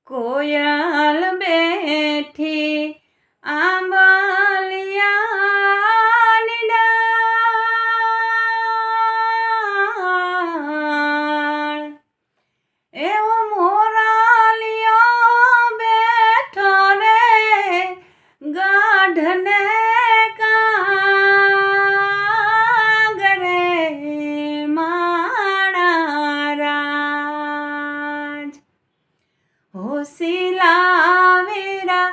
કોયલ બેઠી આંબલિયાની ડાળ, એવો મોરાલિયો બેઠો રે ગાઢને કાગરે માણા રાજ. હોશીલા વીરા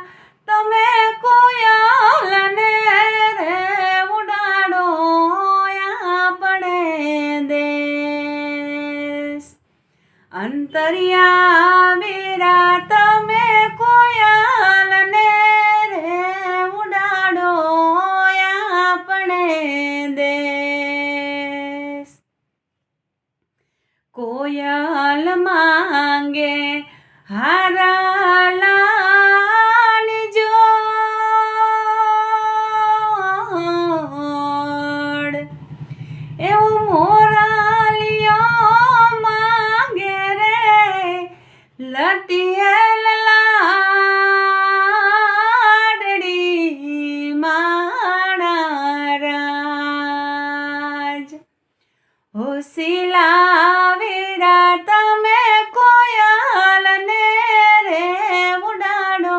તમે કોયલને રે ઉડાડો આપણે દેશ. અંતરિયા વીરા તમે કોયલને રે ઉડાડો આપણે દેશ. કોયલ માંગે હારાલાની જોડ, એવું મોરાલિયો માંગે રે લટિયેલ લાડડી માણા રાજ. હોશીલા વીરા તમે કોયલને રે ઉડાડો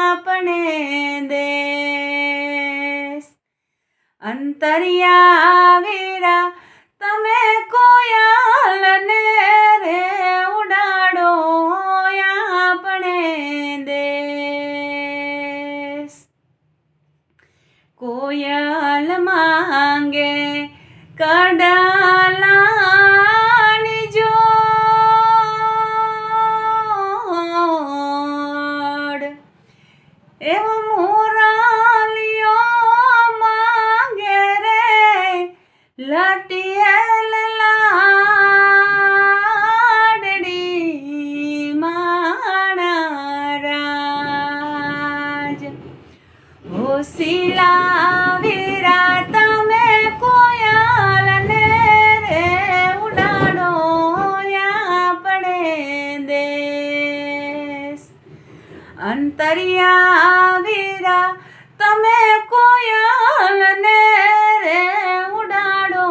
આપણે દેશ. અંતરિયા વીરા તમે કોયલને રે ઉડાડો આપણે દેશ. કોયલ માંગે કડાલાની જોડ, એવો મોરાલિયો માંગે રે લટિયેલ લાડડી માણા રાજ. હોશીલા વીરા તમે કોયલને રે ઉડાડો આપણે દેશ. અંતરિયા વીરા તમે કોયલને રે ઉડાડો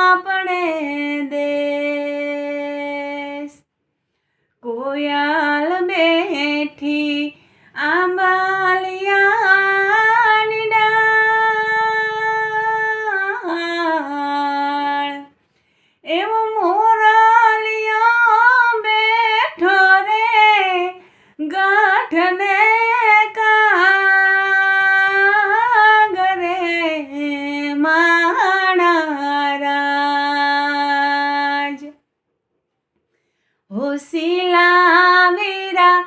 આપણે દેશ. કોયલ બેઠી આંબલિયાની ડાળ, એવો મોરાલિયો બેઠો રે ગાઢને કાગરે માણા રાજ. હોશીલા વીરા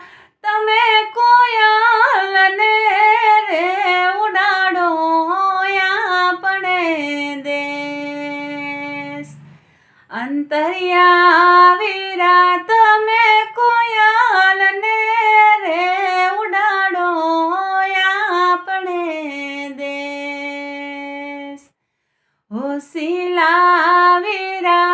તમે કોયલને રે ઉડાડો આપણે દેશ. અંતરિયા વીરા તમે કોયલને રે ઉડાડો આપણે દેશ. હોશીલા વીરા